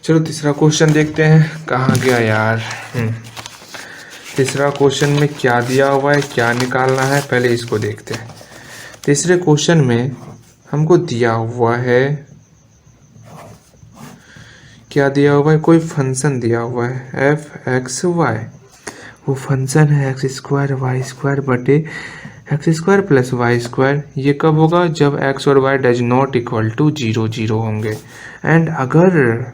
चलो तीसरा क्वेश्चन देखते हैं, कहाँ गया यार। तीसरा क्वेश्चन में क्या दिया हुआ है, क्या निकालना है, पहले इसको देखते हैं। तीसरे क्वेश्चन में हमको दिया हुआ है, क्या दिया हुआ है, कोई फंक्शन दिया हुआ है एफ एक्स वाई। वो फंक्शन है एक्स स्क्वायर वाई स्क्वायर बटे x square plus y square. ये कब होगा, जब एक्स और y does not equal to 0 0 होंगे। एंड अगर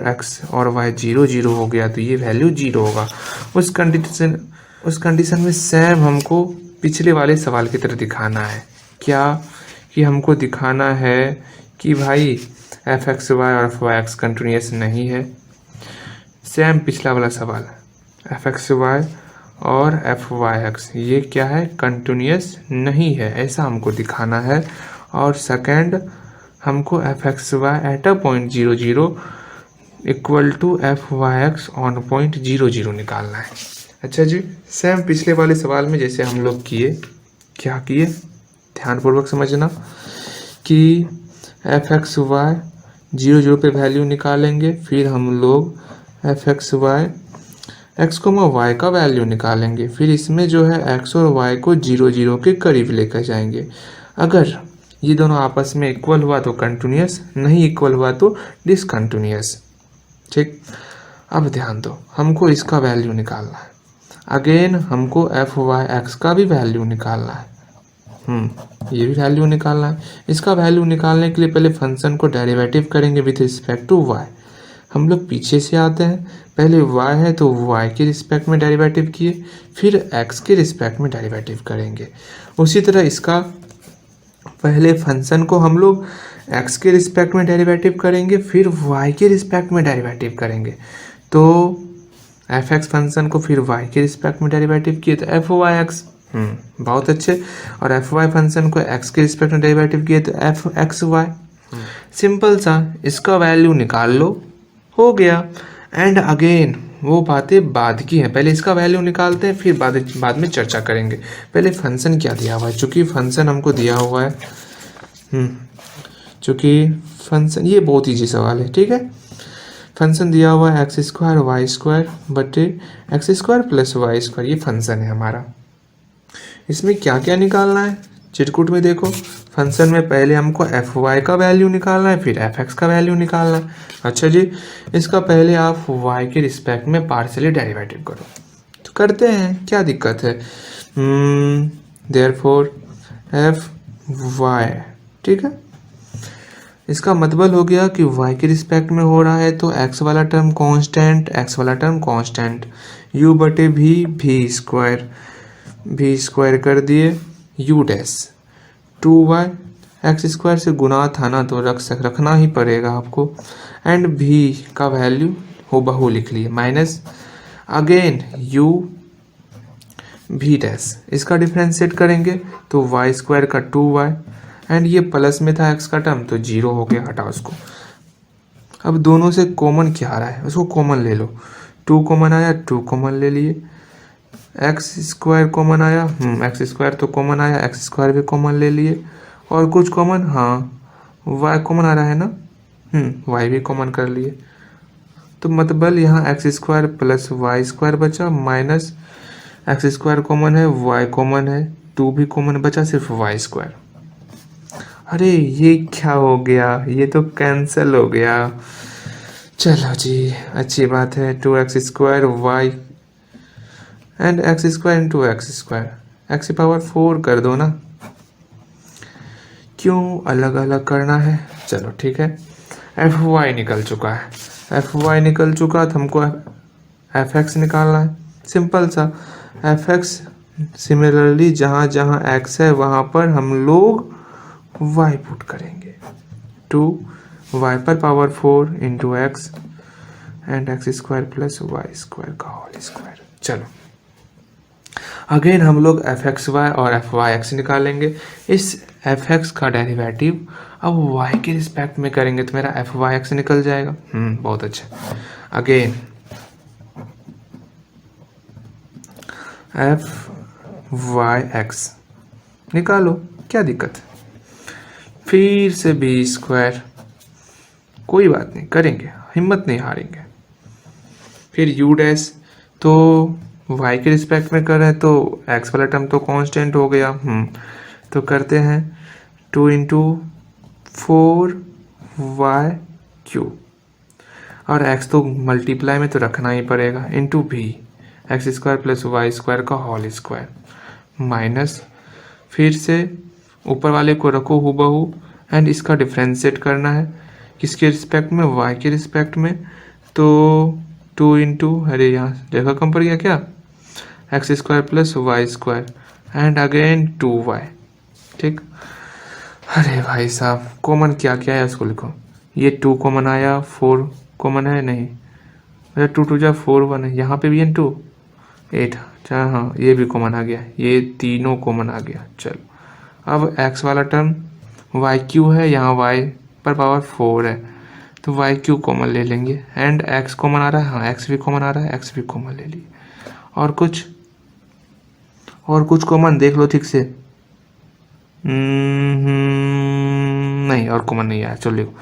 एक्स और वाई 0 0 हो गया तो ये वैल्यू 0 होगा। उस कंडीशन में सेम हमको पिछले वाले सवाल की तरह दिखाना है। क्या कि हमको दिखाना है कि भाई एफ एक्स वाई और एफ वाई एक्स कंटिन्यूस नहीं है। सेम पिछला वाला सवाल, एफ एक्स वाई और एफ वाई एक्स ये क्या है, कंटिन्यूस नहीं है, ऐसा हमको दिखाना है। और सेकंड, हमको f x y at a point 0 0 equal to f y x on point 0 0 निकालना है। अच्छा जी, सेम पिछले वाले सवाल में जैसे हम लोग किए, क्या किए ध्यानपूर्वक समझना कि एफ एक्स वाई 0 0 पे वैल्यू निकालेंगे, फिर हम लोग एफ एक्स वाई एक्स को वाई का वैल्यू निकालेंगे, फिर इसमें जो है एक्स और वाई को 0 0 के करीब लेकर जाएंगे। अगर ये दोनों आपस में इक्वल हुआ तो कंटिन्यूस, नहीं इक्वल हुआ तो डिसकंटिन्यूस। ठीक, अब ध्यान दो, हमको इसका वैल्यू निकालना है। अगेन हमको एफ वाई एक्स का भी वैल्यू निकालना है। ये भी वैल्यू निकालना है। इसका वैल्यू निकालने के लिए पहले फंक्शन को डेरिवेटिव करेंगे विथ रिस्पेक्ट टू वाई। हम लोग पीछे से आते हैं, पहले y है तो y के रिस्पेक्ट में डेरिवेटिव किए, फिर x के रिस्पेक्ट में डेरिवेटिव करेंगे। उसी तरह इसका पहले फंक्शन को हम लोग x के रिस्पेक्ट में डेरिवेटिव करेंगे, फिर y के रिस्पेक्ट में डेरिवेटिव करेंगे। तो एफ एक्स फंक्शन को फिर y के रिस्पेक्ट में डेरिवेटिव किए तो एफ वाई एक्स, बहुत अच्छे। और एफ वाई फंक्शन को x के रिस्पेक्ट में डेरिवेटिव किए तो एफ एक्स वाई। सिंपल सा, इसका वैल्यू निकाल लो, हो गया। एंड अगेन वो बातें बाद की हैं, पहले इसका वैल्यू निकालते हैं, फिर बाद में चर्चा करेंगे। पहले फंक्शन क्या दिया हुआ है, चूंकि फंक्शन हमको दिया हुआ है, चूंकि फंक्शन, ये बहुत ईजी सवाल है, ठीक है। फंक्शन दिया हुआ है एक्स स्क्वायर वाई स्क्वायर बटे x square plus y square, ये फंक्शन है हमारा। इसमें क्या क्या निकालना है, चिरकुट में देखो। फंक्शन में पहले हमको एफ वाई का वैल्यू निकालना है, फिर एफ एक्स का वैल्यू निकालना है। अच्छा जी, इसका पहले आप वाई के रिस्पेक्ट में पार्शियली डेरिवेटिव करो, तो करते हैं, क्या दिक्कत है। देयरफॉर एफ वाई, ठीक है। इसका मतलब हो गया कि y के रिस्पेक्ट में हो रहा है तो x वाला टर्म कांस्टेंट, x वाला टर्म कांस्टेंट, u बटे v स्क्वायर कर दिए u dash 2y, x square से गुना था ना तो रखना ही पड़ेगा आपको। एंड v का वैल्यू हो बहू लिख लिए, minus again u v dash, इसका डिफ्रेंशिएट करेंगे तो y स्क्वायर का 2y, एंड ये प्लस में था x का टर्म तो 0 हो गया, हटा उसको। अब दोनों से कॉमन क्या आ रहा है, उसको कॉमन ले लो। 2 कॉमन आया, 2 कॉमन ले लिए। एक्स स्क्वायर कॉमन आया, एक्स स्क्वायर तो कॉमन आया, एक्स स्क्वायर भी कॉमन ले लिए। और कुछ कॉमन, हाँ y कॉमन आ रहा है ना, y भी कॉमन कर लिए। तो मतलब यहाँ x square plus y square बचा, माइनस एक्स स्क्वायर कॉमन है, y कॉमन है, 2 भी कॉमन बचा, सिर्फ वाई स्क्वायर। अरे ये क्या हो गया, ये तो कैंसिल हो गया। चलो जी, अच्छी बात है। 2x square y and x square into x square, x की पावर 4 कर दो ना, क्यों अलग अलग करना है। चलो ठीक है, एफ वाई निकल चुका है, एफ वाई निकल चुका तो हमको एफ एक्स निकालना है। सिंपल सा, एफ एक्स सिमिलरली जहाँ जहाँ एक्स है वहाँ पर हम लोग y पुट करेंगे, 2y पर power 4 into x and x square plus y square का होल स्क्वायर। चलो अगेन हम लोग एफ एक्स वाई और एफ वाई एक्स निकालेंगे। इस एफ एक्स का डेरिवेटिव अब y के रिस्पेक्ट में करेंगे तो मेरा एफ वाई एक्स निकल जाएगा। बहुत अच्छा। अगेन एफ वाई एक्स निकालो, क्या दिक्कत है। फिर से बी स्क्वायर कोई बात नहीं, करेंगे, हिम्मत नहीं हारेंगे। फिर यू डैश, तो y के रिस्पेक्ट में कर रहे हैं तो x वाला टर्म तो कांस्टेंट हो गया। तो करते हैं 2 इंटू 4y³ और x तो मल्टीप्लाई में तो रखना ही पड़ेगा, इंटू भी x² प्लस y² का होल स्क्वायर माइनस, फिर से ऊपर वाले को रखो हूबहू एंड इसका डिफ्रेंशिएट करना है किसके रिस्पेक्ट में, y के रिस्पेक्ट में। तो 2 इंटू, अरे यहाँ जगह कम पड़ गया क्या, x² plus y² and again 2y। ठीक, अरे भाई साहब कॉमन क्या क्या है उसको लिखो। ये 2 कॉमन आया, 4 कॉमन है नहीं, अरे 2 2 जा 4 1 है, यहाँ पे भी है 2 8, अच्छा हाँ ये भी कॉमन आ गया, ये तीनों कॉमन आ गया। चलो अब x वाला टर्म y³ है, यहाँ y पर पावर 4 है तो y³ कॉमन ले लेंगे एंड x कॉमन आ रहा है, हाँ x भी कॉमन आ रहा है, x भी कॉमन ले लिए। और कुछ कॉमन देख लो ठीक से, नहीं और कॉमन नहीं आया। चलो लिखो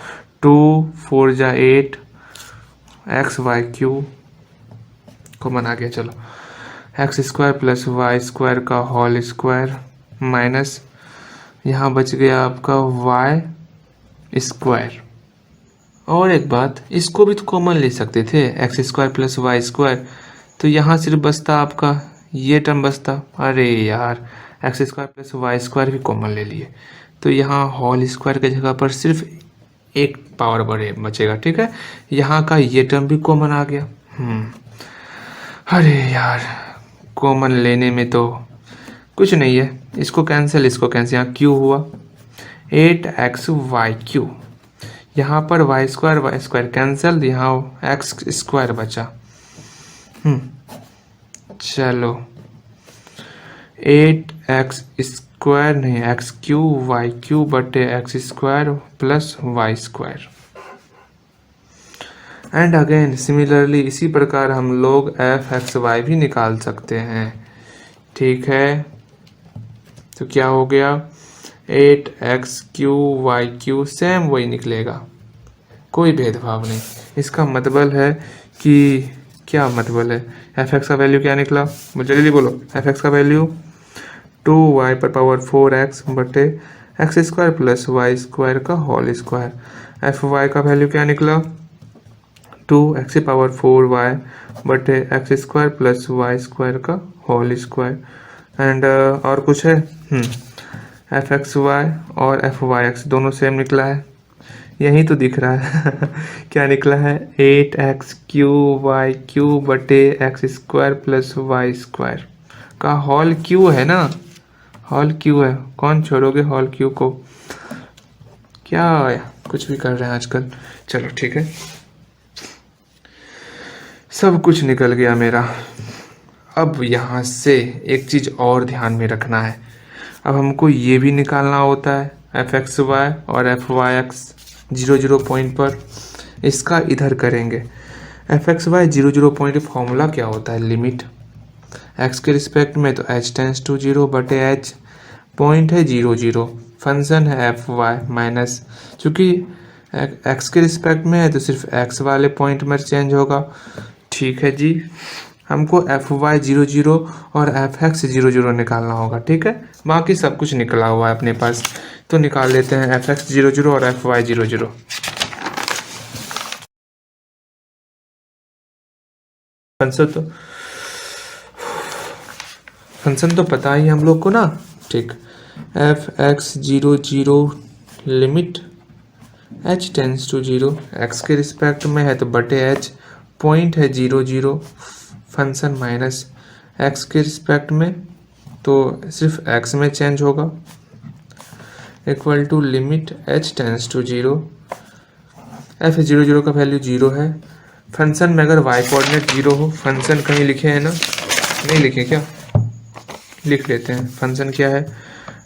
2 4 जा 8 xy³ कॉमन आ गया। चलो x² प्लस y² का होल स्क्वायर माइनस, यहाँ बच गया आपका y²। और एक बात, इसको भी तो कॉमन ले सकते थे, x² प्लस y², तो यहाँ सिर्फ बचता आपका ये टर्म बचता। अरे यार x² प्लस y² भी कॉमन ले लिए, तो यहाँ होल स्क्वायर की जगह पर सिर्फ एक पावर बचेगा। ठीक है, यहाँ का ये टर्म भी कॉमन आ गया। अरे यार कॉमन लेने में तो कुछ नहीं है, इसको कैंसिल, यहाँ क्यू हुआ 8xy³, यहाँ पर y² कैंसिल, यहाँ x² बचा। चलो 8x² नहीं x³ y³ बटे x² plus y²। And again similarly इसी प्रकार हम लोग f(x,y) भी निकाल सकते हैं। ठीक है, तो क्या हो गया 8x³ y³ सेम वही निकलेगा, कोई भेदभाव नहीं। इसका मतलब है कि क्या मतलब है, f(x) का वैल्यू क्या निकला, मुझे जल्दी बोलो। f(x) का वैल्यू 2y पर पावर 4x बटे x² प्लस y² का होल स्क्वायर। f(y) का वैल्यू क्या निकला 2x पावर 4y बटे x² प्लस y² का होल स्क्वायर। एंड और कुछ है, f(x,y) और f(y,x) दोनों सेम निकला है, यही तो दिख रहा है क्या निकला है 8x³ y³ बटे x² प्लस y² का होल क्यू है ना, होल क्यू है, कौन छोड़ोगे होल क्यू को, क्या कुछ भी कर रहे हैं आजकल। चलो ठीक है, सब कुछ निकल गया मेरा। अब यहाँ से एक चीज़ और ध्यान में रखना है, अब हमको ये भी निकालना होता है f(x,y) और f(y,x) 0 0 पॉइंट पर, इसका इधर करेंगे। f(x,y) 0 0 पॉइंट फॉर्मूला क्या होता है, लिमिट x के रिस्पेक्ट में तो h टेंस टू 0 बटे h, पॉइंट है 0 0, फंक्शन है f(y) माइनस, चूँकि x के रिस्पेक्ट में है तो सिर्फ x वाले पॉइंट में चेंज होगा। ठीक है जी, हमको f(y) 0 0 और f(x) 0 0 निकालना होगा। ठीक है, बाकी सब कुछ निकला हुआ है अपने पास, तो निकाल लेते हैं f(x) 0 0 और f(y) 0 0। फंक्शन तो पता ही हम लोग को ना। ठीक, f(x) 0 0 limit h tends to 0, x के रिस्पेक्ट में है तो बटे h, पॉइंट है 0 0, फंक्शन माइनस x के रिस्पेक्ट में तो सिर्फ x में चेंज होगा, equal to limit h tends to 0, f(0 0) का वैल्यू 0 है। फंक्शन में अगर y कोऑर्डिनेट 0 हो, फंक्शन कहीं लिखे हैं ना, नहीं लिखे क्या, लिख लेते हैं। फंक्शन क्या है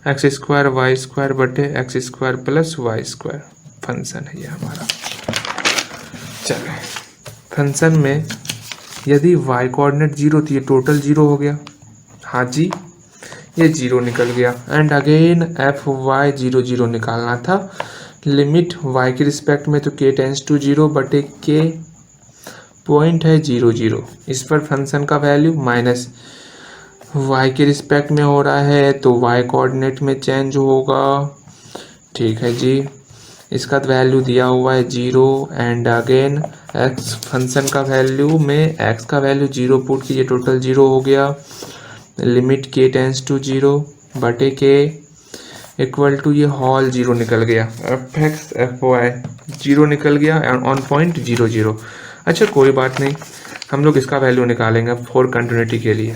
x² y² बटे x² प्लस y², फंक्शन है ये हमारा। चलो फंक्शन में यदि y कोऑर्डिनेट 0 तो ये टोटल 0 हो गया, हाँ जी ये 0 निकल गया। एंड अगेन f(y) 0 0 निकालना था, लिमिट y के रिस्पेक्ट में तो k टेंस टू 0 बटे k पॉइंट है 0 0, इस पर फंक्शन का वैल्यू माइनस y के रिस्पेक्ट में हो रहा है तो y कोऑर्डिनेट में चेंज होगा। ठीक है जी, इसका वैल्यू दिया हुआ है 0 एंड अगेन x फंक्शन का वैल्यू में x का वैल्यू 0 पुट कीजिए, टोटल 0 हो गया। लिमिट k टेंस टू 0 बटे k इक्वल टू ये होल 0 निकल गया, एफ एक्स एफ वाई 0 निकल गया ऑन पॉइंट 0 0। अच्छा कोई बात नहीं, हम लोग इसका वैल्यू निकालेंगे फॉर कंटिन्यूटी के लिए।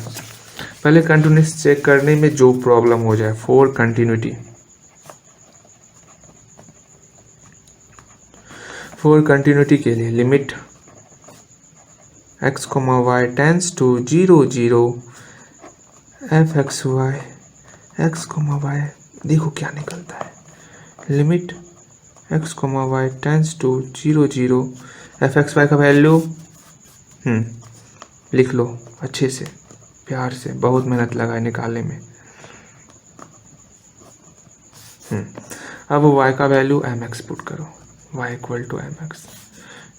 पहले कंटिन्यूटी चेक करने में जो प्रॉब्लम हो जाए, फॉर कंटिन्यूटी के लिए limit x, y tends to 0 0 f x y x, y देखो क्या निकलता है। Limit x, y tends to 0 0 f x y का वैल्यू लिख लो अच्छे से, प्यार से, बहुत मेहनत लगा है निकालने में। अब y का वैल्यू mx पुट करो, y equal to mx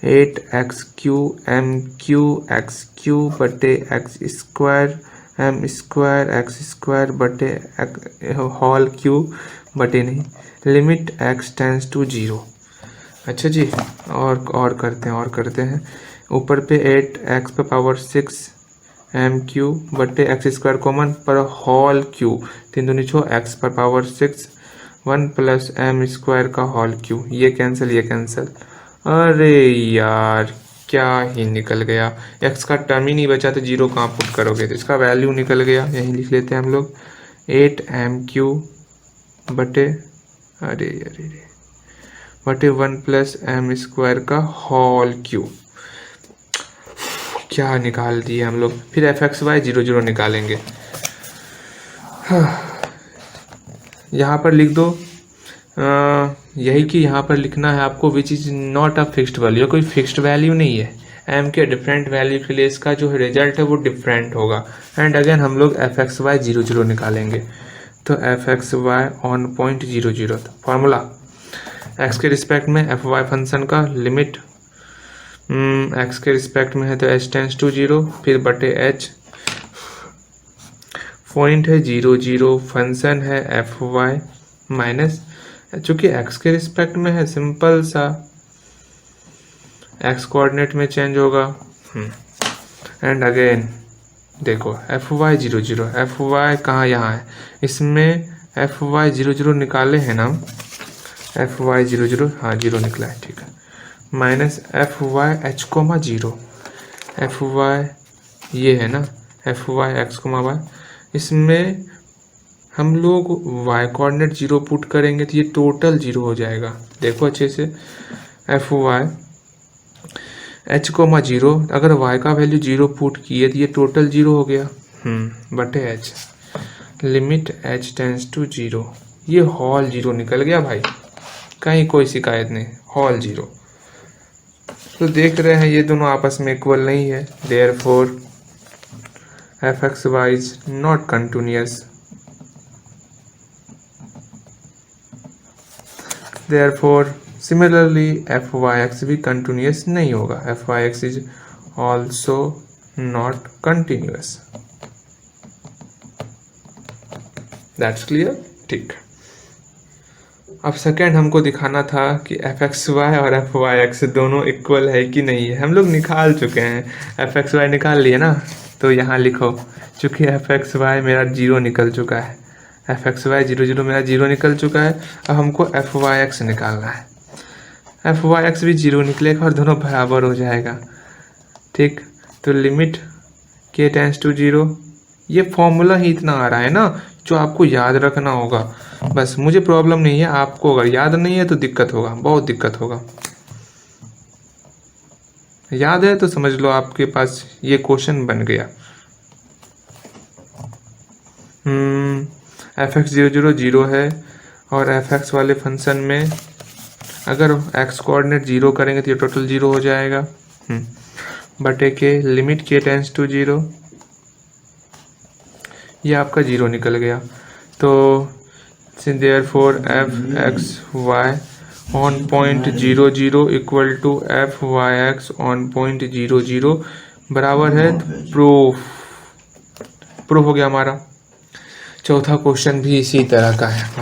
8x Q M Q X Q बटे x square M square X square बटे होल क्यू बटे नहीं, लिमिट x टेंस टू 0। अच्छा जी, और करते हैं ऊपर पे 8x पे पावर 6 एम क्यू बटे एक्स स्क्वायर कॉमन पर होल क्यू, 3 दूनी 6 x पर पावर 6 1 प्लस एम स्क्वायर का होल क्यू, ये कैंसिल। अरे यार क्या ही निकल गया, x का टर्म ही नहीं बचा तो 0 कहाँ पुट करोगे, तो इसका वैल्यू निकल गया, यही लिख लेते हैं हम लोग 8m³ बटे बटे 1 प्लस एम स्क्वायर का होल क्यू। क्या निकाल दिए हम लोग। फिर एफ एक्स वाई 0 0 निकालेंगे। यहाँ पर लिख दो यही कि यहाँ पर लिखना है आपको which is not a fixed value, कोई फिक्स्ड वैल्यू नहीं है, एम के डिफरेंट वैल्यू के लिए इसका जो रिजल्ट है वो डिफरेंट होगा। एंड अगेन हम लोग एफ एक्स वाई 0 0 निकालेंगे, तो f x y on point 0 0 formula x के रिस्पेक्ट में एफ वाई फंक्शन का लिमिट एक्स के रिस्पेक्ट में है तो एच टेंस टू 0 फिर बटे एच, पॉइंट है 0 0, फंक्शन है एफ वाई माइनस, चूंकि x के रिस्पेक्ट में है सिंपल सा x कोऑर्डिनेट में चेंज होगा। एंड अगेन देखो एफ वाई 0 0, एफ वाई कहाँ यहाँ है, इसमें एफ वाई 0 0 निकाले हैं ना, एफ वाई 0 0 हाँ 0 निकला है, ठीक है, minus f y h comma 0, f y ये है ना f y x comma y, इसमें हम लोग y कोऑर्डिनेट 0 पुट करेंगे तो ये टोटल 0 हो जाएगा। देखो अच्छे से एफ वाई एच कोमा 0, अगर y का वैल्यू 0 पुट किए तो ये टोटल 0 हो गया बटे h, limit h tends to 0, ये होल 0 निकल गया भाई, कहीं कोई शिकायत नहीं, होल 0। तो देख रहे हैं ये दोनों आपस में इक्वल नहीं है, therefore f x y is not continuous, therefore similarly fyx भी कंटिन्यूअस नहीं होगा, fyx is also not continuous, that's clear। ठीक, अब सेकेंड हमको दिखाना था कि एफ एक्स वाई और एफ वाई एक्स दोनों इक्वल है कि नहीं है, हम लोग निकाल चुके हैं, एफ एक्स वाई निकाल लिए ना, तो यहाँ लिखो चूँकि एफ एक्स वाई मेरा 0 निकल चुका है, एफ एक्स वाई 0 0 मेरा 0 निकल चुका है, अब हमको एफ वाई एक्स निकालना है, एफ वाई एक्स भी 0 निकलेगा और दोनों बराबर हो जाएगा। ठीक, तो लिमिट के टेंस टू 0, ये फॉर्मूला ही इतना आ रहा है ना जो आपको याद रखना होगा, बस मुझे प्रॉब्लम नहीं है, आपको अगर याद नहीं है तो दिक्कत होगा, बहुत दिक्कत होगा। याद है तो समझ लो आपके पास ये क्वेश्चन बन गया। एफ एक्स 0 0 0 है और एफ एक्स वाले फंक्शन में अगर एक्स कोऑर्डिनेट 0 करेंगे तो ये टोटल 0 हो जाएगा बटे के लिमिट के टेंस टू 0, ये आपका 0 निकल गया। तो therefore f x y on point 00 equal to f y x on point 00 बराबर है प्रूफ। प्रूफ हो गया हमारा। चौथा क्वेश्चन भी इसी तरह का है।